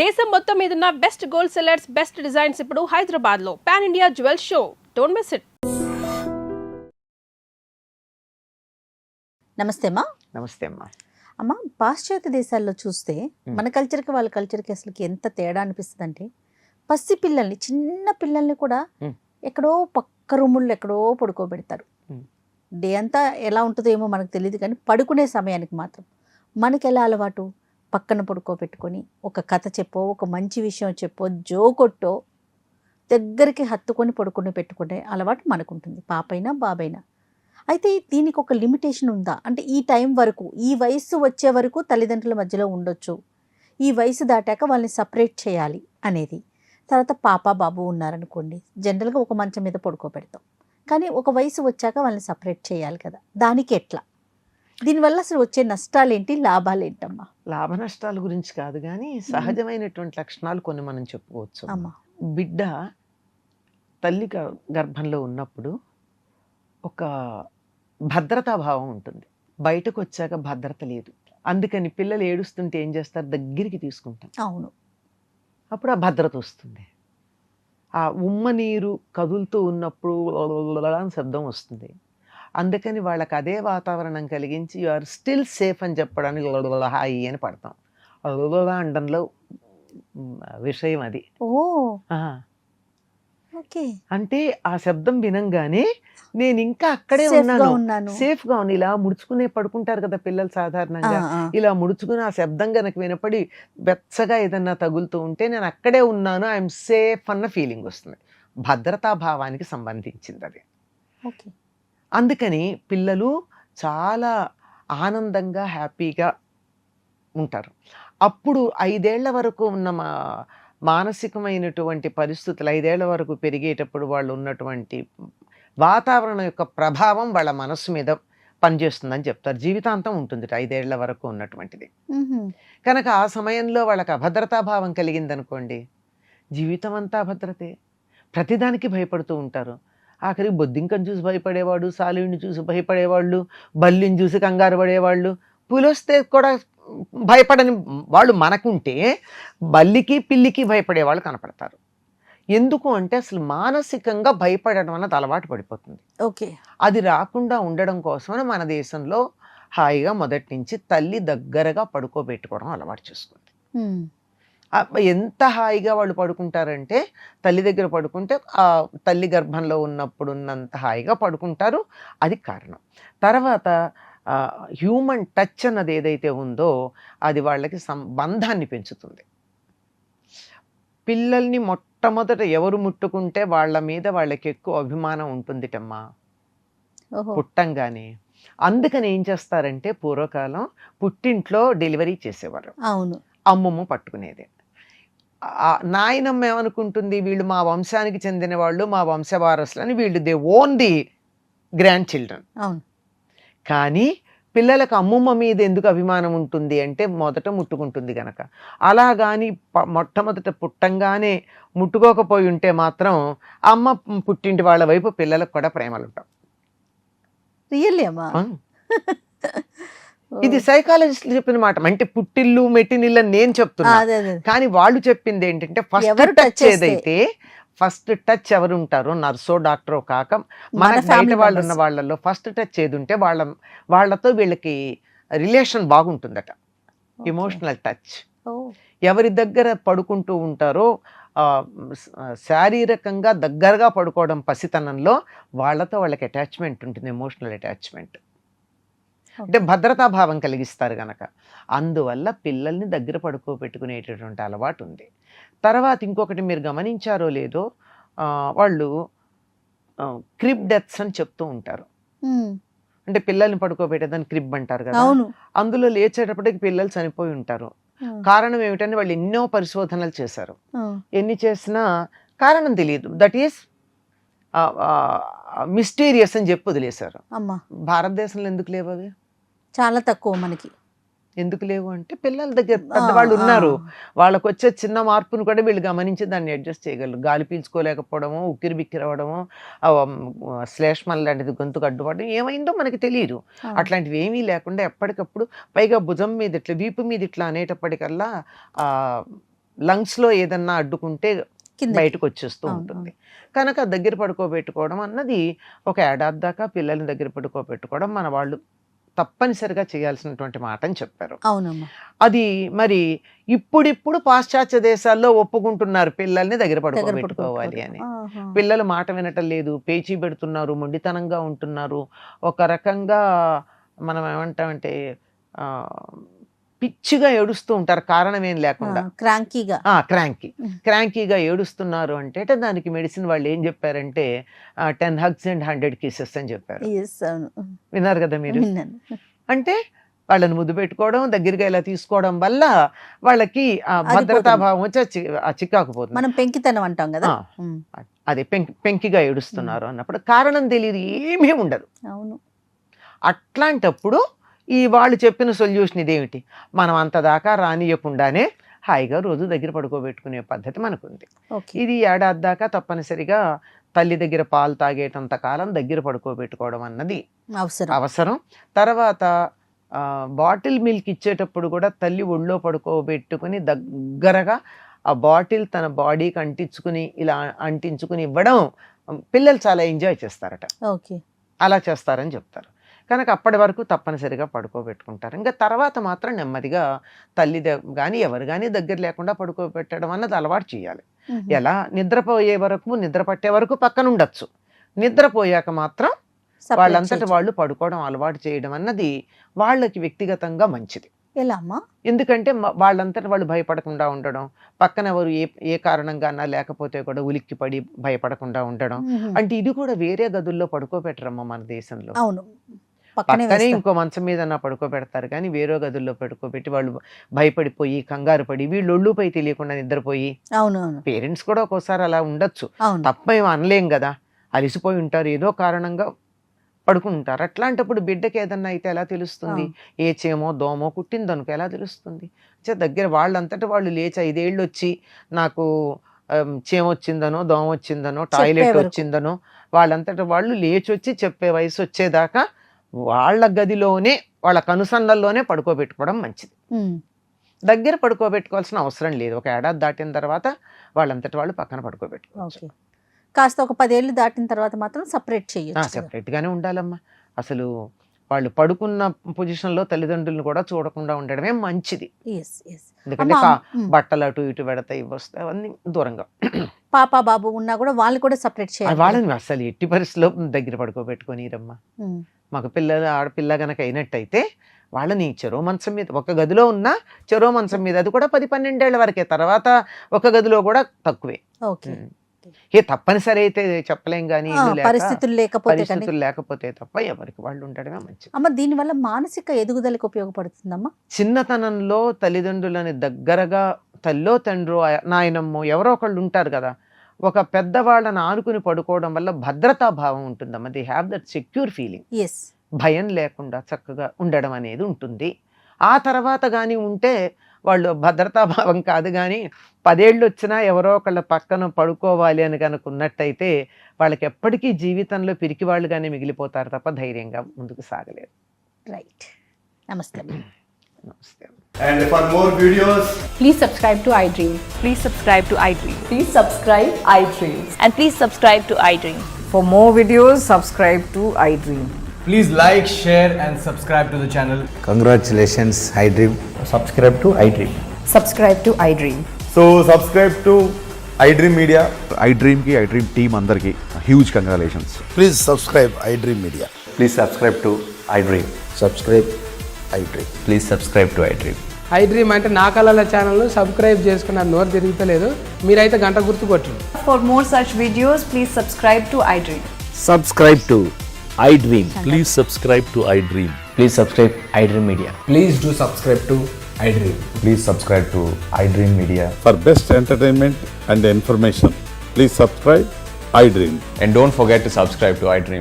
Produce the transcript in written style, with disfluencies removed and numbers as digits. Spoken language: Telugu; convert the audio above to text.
దేశం మొత్తం మీదున్న best gold sellers, best designs ఇప్పుడు హైదరాబాద్ లో pan India jewel show. Don't miss it. నమస్తే అమ్మా. నమస్తే అమ్మా. అమ్మ, పాశ్చాత్య దేశాల్లో చూస్తే మన కల్చర్కి వాళ్ళ కల్చర్కి అసలు ఎంత తేడా అనిపిస్తుంది అంటే, పసి పిల్లల్ని, చిన్న పిల్లల్ని కూడా ఎక్కడో పక్క రూముల్లో ఎక్కడో పడుకోబెడతారు. డే అంతా ఎలా ఉంటుందో ఏమో మనకు తెలియదు, కానీ పడుకునే సమయానికి మాత్రం మనకి ఎలా అలవాటు, పక్కన పడుకోబెట్టుకొని ఒక కథ చెప్పో, ఒక మంచి విషయం చెప్పో, జోకొట్టో దగ్గరికి హత్తుకొని పడుకొని పెట్టుకునే అలవాటు మనకుంటుంది, పాపైనా బాబైనా. అయితే దీనికి ఒక లిమిటేషన్ ఉందా? అంటే ఈ టైం వరకు, ఈ వయసు వచ్చే వరకు తల్లిదండ్రుల మధ్యలో ఉండొచ్చు, ఈ వయసు దాటాక వాళ్ళని సపరేట్ చేయాలి అనేది. తర్వాత పాప బాబు ఉన్నారనుకోండి, జనరల్గా ఒక మంచం మీద పడుకోబెడతాం, కానీ ఒక వయసు వచ్చాక వాళ్ళని సపరేట్ చేయాలి కదా, దానికి ఎట్లా? దీనివల్ల అసలు వచ్చే నష్టాలు ఏంటి, లాభాలు ఏంటమ్మా? లాభ నష్టాల గురించి కాదు, కానీ సహజమైనటువంటి లక్షణాలు కొన్ని మనం చెప్పుకోవచ్చు. అమ్మా, బిడ్డ తల్లి గర్భంలో ఉన్నప్పుడు ఒక భద్రతా భావం ఉంటుంది, బయటకు వచ్చాక భద్రత లేదు. అందుకని పిల్లలు ఏడుస్తుంటే ఏం చేస్తారు, దగ్గరికి తీసుకుంటాం. అవును, అప్పుడు ఆ భద్రత వస్తుంది. ఆ ఉమ్మ నీరు కదులుతూ ఉన్నప్పుడు అని శబ్దం వస్తుంది. అందుకని వాళ్ళకి అదే వాతావరణం కలిగించి యు ఆర్ స్టిల్ సేఫ్ అని చెప్పడానికి హాయి అని పడతాం. అండంలో విషయం అది. ఓ ఓకే. అంటే ఆ శబ్దం వినంగానే నేను ఇంకా అక్కడే ఉన్నాను, సేఫ్ గా ఉన్నాను. ఇలా ముడుచుకునే పడుకుంటారు కదా పిల్లలు సాధారణంగా, ఇలా ముడుచుకుని ఆ శబ్దం గనక వినపడి వెచ్చగా ఏదన్నా తగులుతూ ఉంటే నేను అక్కడే ఉన్నాను, ఐఎమ్ సేఫ్ అన్న ఫీలింగ్ వస్తుంది. భద్రతా భావానికి సంబంధించింది అది. అందుకని పిల్లలు చాలా ఆనందంగా హ్యాపీగా ఉంటారు. అప్పుడు 5 ఏళ్ల వరకు ఉన్న మానసికమైనటువంటి పరిస్థితులు, 5 ఏళ్ల వరకు పెరిగేటప్పుడు వాళ్ళు ఉన్నటువంటి వాతావరణం యొక్క ప్రభావం వాళ్ళ మనస్సు మీద పనిచేస్తుందని చెప్తారు. జీవితాంతం ఉంటుంది 5 ఏళ్ల వరకు ఉన్నటువంటిది. కనుక ఆ సమయంలో వాళ్ళకి అభద్రతాభావం కలిగిందనుకోండి, జీవితం అంతా అభద్రతే. ప్రతిదానికి భయపడుతూ ఉంటారు. ఆఖరికి బొద్దింకను చూసి భయపడేవాడు, సాలీని చూసి భయపడేవాళ్ళు, బల్లిని చూసి కంగారు పడేవాళ్ళు, పులొస్తే కూడా భయపడని వాళ్ళు మనకుంటే బల్లికి పిల్లికి భయపడేవాళ్ళు కనపడతారు. ఎందుకు అంటే అసలు మానసికంగా భయపడడం అన్నది అలవాటు పడిపోతుంది. ఓకే. అది రాకుండా ఉండడం కోసమని మన దేశంలో హాయిగా మొదటి నుంచి తల్లి దగ్గరగా పడుకోబెట్టుకోవడం అలవాటు చేసుకుంది. ఎంత హాయిగా వాళ్ళు పడుకుంటారంటే, తల్లి దగ్గర పడుకుంటే ఆ తల్లి గర్భంలో ఉన్నప్పుడు ఉన్నంత హాయిగా పడుకుంటారు. అది కారణం. తర్వాత హ్యూమన్ టచ్ అన్నది ఏదైతే ఉందో అది వాళ్ళకి బంధాన్ని పెంచుతుంది. పిల్లల్ని మొట్టమొదట ఎవరు ముట్టుకుంటే వాళ్ళ మీద వాళ్ళకి ఎక్కువ అభిమానం ఉంటుందిటమ్మా పుట్టంగానే. అందుకని ఏం చేస్తారంటే, పూర్వకాలం పుట్టింట్లో డెలివరీ చేసేవారు. అవును, అమ్మమ్మ పట్టుకునేది. నాయనమ్మ ఏమనుకుంటుంది, వీళ్ళు మా వంశానికి చెందిన వాళ్ళు, మా వంశవారసులు అని, వీళ్ళు they own the grand children. కానీ పిల్లలకు అమ్మమ్మ మీద ఎందుకు అభిమానం ఉంటుంది అంటే, మొదట ముట్టుకుంటుంది గనక. అలా కానీ మొట్టమొదట పుట్టంగానే ముట్టుకోకపోయి ఉంటే మాత్రం అమ్మ పుట్టింటి వాళ్ళ వైపు పిల్లలకు కూడా ప్రేమలు ఉంటాం. రియల్లీ అమ్మా? ఇది సైకాలజిస్ట్ చెప్పిన మాట. అంటే పుట్టిల్లు మెట్టినిల్లు నేను చెప్తున్నా, కానీ వాళ్ళు చెప్పింది ఏంటంటే, ఫస్ట్ టచ్ ఏదైతే, ఫస్ట్ టచ్ ఎవరు ఉంటారో, నర్సో డాక్టరో కాక మన బయట వాళ్ళు ఉన్న వాళ్ళల్లో ఫస్ట్ టచ్ ఏది ఉంటే వాళ్ళతో వీళ్ళకి రిలేషన్ బాగుంటుందట. Emotional touch. ఎవరి దగ్గర పడుకుంటూ ఉంటారో, శారీరకంగా దగ్గరగా పడుకోవడం పసితనంలో, వాళ్ళతో వాళ్ళకి అటాచ్మెంట్ ఉంటుంది, ఎమోషనల్ అటాచ్మెంట్. అంటే భద్రతాభావం కలిగిస్తారు గనక. అందువల్ల పిల్లల్ని దగ్గర పడుకోబెట్టుకునేటటువంటి అలవాటు ఉంది. తర్వాత ఇంకొకటి మీరు గమనించారో లేదో, వాళ్ళు క్రిబ్ డెత్స్ అని చెప్తూ ఉంటారు. అంటే పిల్లల్ని పడుకోబెట్టేదాన్ని క్రిబ్ అంటారు కదా. అందులో లేచేటప్పటికి పిల్లలు చనిపోయి ఉంటారు. కారణం ఏమిటని వాళ్ళు ఎన్నో పరిశోధనలు చేశారు. ఎన్ని చేసినా కారణం తెలియదు. దట్ ఈస్ మిస్టీరియస్ అని చెప్పి వదిలేశారు. భారతదేశంలో ఎందుకు లేవు అవి? చాలా తక్కువ మనకి. ఎందుకు లేవు అంటే, పిల్లల దగ్గర పెద్దవాళ్ళు ఉన్నారు, వాళ్ళకు వచ్చే చిన్న మార్పును కూడా వీళ్ళు గమనించి దాన్ని అడ్జస్ట్ చేయగలరు. గాలి పీల్చుకోలేకపోవడము, ఉక్కిరి బిక్కిరి అవ్వడము, శ్లేష్మం లాంటిది గొంతుకు అడ్డుపడడం, ఏమైందో మనకి తెలియదు. అట్లాంటివి ఏమీ లేకుండా ఎప్పటికప్పుడు, పైగా భుజం మీద ఇట్లా, వీపు మీద ఇట్లా అనేటప్పటికల్లా లంగ్స్లో ఏదన్నా అడ్డుకుంటే కింద బయటకు వచ్చేస్తూ ఉంటుంది. కనుక దగ్గర పడుకోబెట్టుకోవడం అన్నది ఒక ఏడాది దాకా పిల్లల్ని దగ్గర పడుకోబెట్టుకోవడం మన వాళ్ళు తప్పనిసరిగా చేయాల్సినటువంటి మాట అని చెప్పారు. అవునమ్మా. అది మరి ఇప్పుడిప్పుడు పాశ్చాత్య దేశాల్లో ఒప్పుకుంటున్నారు పిల్లల్ని దగ్గర దగ్గర పడుకోబెట్టుకోవాలి పడుకోబెట్టుకోవాలి. అని. ఆహా. పిల్లలు మాట వినటం లేదు, పేచీ పెడుతున్నారు, మొండితనంగా ఉంటున్నారు, ఒక రకంగా మనం ఏమంటామంటే ఆ, పిచ్చిగా ఏడుస్తూ ఉంటారు కారణం ఏం లేకుండా. క్రాంకీగా. క్రాంకీగా ఏడుస్తున్నారు అంటే దానికి మెడిసిన్ వాళ్ళు ఏం చెప్పారంటే 10 hugs and 100 kisses అని చెప్పారు. Yes, అవును. విన్నారు కదా మీరు? విన్నాను. అంటే వాళ్ళని ముద్దు పెట్టుకోవడం, దగ్గరగా ఇలా తీసుకోవడం వల్ల వాళ్ళకి ఆ అది భద్రతా పోతుంది. భావం వచ్చి ఆ చిక్కాకు పోతుంది. మనం పెంకితనం అంటాం కదా. ఆ, అదే పెంకిగా ఏడుస్తున్నారు అన్నప్పుడు కారణం తెలియదు, ఏమీ ఉండదు. అవును. అట్లాంటప్పుడు ఈ వాళ్ళు చెప్పిన సొల్యూషన్ ఇదేమిటి, మనం అంత దాకా రానియకుండానే హాయిగా రోజు దగ్గర పడుకోబెట్టుకునే పద్ధతి మనకుంది. ఓకే. ఇది ఏడాది దాకా తప్పనిసరిగా తల్లి దగ్గర పాలు తాగేటంత కాలం దగ్గర పడుకోబెట్టుకోవడం అన్నది అవసరం. తర్వాత బాటిల్ మిల్క్ ఇచ్చేటప్పుడు కూడా తల్లి ఒళ్ళో పడుకోబెట్టుకుని దగ్గరగా ఆ బాటిల్ తన బాడీకి అంటించుకుని ఇవ్వడం పిల్లలు చాలా ఎంజాయ్ చేస్తారట. ఓకే. అలా చేస్తారని చెప్తారు. కనుక అప్పటి వరకు తప్పనిసరిగా పడుకోబెట్టుకుంటారు. ఇంకా తర్వాత మాత్రం నెమ్మదిగా తల్లి కానీ ఎవరు కానీ దగ్గర లేకుండా పడుకోబెట్టడం అన్నది అలవాటు చేయాలి. ఎలా నిద్రపోయే వరకు, నిద్ర పట్టే వరకు పక్కన ఉండొచ్చు, నిద్రపోయాక మాత్రం వాళ్ళంతటి వాళ్ళు పడుకోవడం అలవాటు చేయడం అన్నది వాళ్ళకి వ్యక్తిగతంగా మంచిది. ఎలా అమ్మా? ఎందుకంటే వాళ్ళంతటి వాళ్ళు భయపడకుండా ఉండడం, పక్కన ఎవరు ఏ కారణంగా లేకపోతే కూడా ఉలిక్కి పడి భయపడకుండా ఉండడం. అంటే ఇది కూడా వేరే గదుల్లో పడుకోబెట్టరమ్మా మన దేశంలో. అవును. పక్కనే ఇంకో మంచం మీద పడుకోబెడతారు, కానీ వేరే గదుల్లో పడుకోబెట్టి వాళ్ళు భయపడిపోయి కంగారు పడి వీళ్ళు ఒళ్ళుపై తెలియకుండా నిద్రపోయి. అవునవును. పేరెంట్స్ కూడా ఒక్కోసారి అలా ఉండొచ్చు, తప్పేం అనలేం కదా, అలిసిపోయి ఉంటారు, ఏదో కారణంగా పడుకుంటారు. అట్లాంటప్పుడు బిడ్డకి ఏదన్నా అయితే ఎలా తెలుస్తుంది, ఏ చేమో దోమో కుట్టిందనుకో ఎలా తెలుస్తుంది? దగ్గర వాళ్ళంతటా వాళ్ళు లేచి 5 ఏళ్ళు వచ్చి నాకు చేమ వచ్చిందనో దోమ వచ్చిందనో టాయిలెట్ వచ్చిందనో వాళ్ళంతటా వాళ్ళు లేచి వచ్చి చెప్పే వయసు వచ్చేదాకా వాళ్ళ గదిలోనే వాళ్ళ కనుసన్నల్లోనే పడుకోబెట్టుకోవడం మంచిది. దగ్గర పడుకోబెట్టుకోవాల్సిన అవసరం లేదు. ఒక ఏడాది దాటిన తర్వాత వాళ్ళంతటి వాళ్ళు పక్కన పడుకోబెట్టుకోవచ్చు. కాస్త ఒక 10 ఏళ్ళు దాటిన తర్వాత మాత్రం సపరేట్ చేయొచ్చు. సెపరేట్ గానే ఉండాలమ్మా. అసలు వాళ్ళు పడుకున్న పొజిషన్ లో తల్లిదండ్రులను కూడా చూడకుండా ఉండడమే మంచిది. ఎందుకంటే బట్టలు అటు ఇటు పెడతాయి, వస్తాయి, అవన్నీ దూరంగా. పాప బాబు ఉన్నా కూడా వాళ్ళు కూడా సపరేట్ చేయాలి. వాళ్ళని అసలు ఎట్టి పరిస్థితిలో దగ్గర పడుకోబెట్టుకొని రమ్మా. మగ పిల్లలు ఆడపిల్ల గనక అయినట్టయితే వాళ్ళని చెరో మంచం మీద, ఒక గదిలో ఉన్న చెరో మంచం మీద, అది కూడా 10-12 ఏళ్ల వరకే, తర్వాత ఒక గదిలో కూడా తక్కువే. తప్పనిసరి అయితే చెప్పలేం, కానీ పరిస్థితులు లేకపోతే తప్ప ఎవరికి వాళ్ళు ఉండడమే మంచిది. అమ్మ, దీని వల్ల మానసిక ఎదుగుదలకు ఉపయోగపడుతుందమ్మా. చిన్నతనంలో తల్లిదండ్రులని దగ్గరగా తల్లో తండ్రో నాయనమ్మో ఎవరో ఒకళ్ళు ఉంటారు కదా, ఒక పెద్దవాళ్ళని ఆనుకుని పడుకోవడం వల్ల భద్రతా భావం ఉంటుందమ్మా. They have that secure feeling. భయం లేకుండా చక్కగా ఉండడం అనేది ఉంటుంది. ఆ తర్వాత కానీ ఉంటే వాళ్ళు భద్రతా భావం కాదు, కానీ 10 ఏళ్ళు వచ్చినా ఎవరో ఒకళ్ళ పక్కన పడుకోవాలి అని కనుక ఉన్నట్టయితే వాళ్ళకి ఎప్పటికీ జీవితంలో పిరికి వాళ్ళుగానే మిగిలిపోతారు తప్ప ధైర్యంగా ముందుకు సాగలేరు. రైట్. నమస్తే. నమస్తే. And for more videos, please subscribe to iDream. Please subscribe to iDream. Please subscribe iDream. And please subscribe to iDream. For more videos, subscribe to iDream. please like, share and subscribe to the channel. Congratulations, iDream. Subscribe to iDream. Subscribe to iDream. So subscribe to iDream Media. iDream team andarki huge congratulations. Please subscribe iDream Media. Please subscribe to iDream. Subscribe iDream. Please subscribe to iDream. iDream అంటే నా కళల ఛానల్ను సబ్స్క్రైబ్ చేసుకున్న నోరు తిరుగుతలేదు, మీరైతే గంట గుర్తు కొట్టండి. For more such videos, please subscribe to iDream. Subscribe to iDream. Please subscribe to iDream. Please subscribe iDream Media. Please do subscribe to iDream. Please subscribe to iDream Media. For best entertainment and information, please subscribe iDream. And don't forget to subscribe to iDream.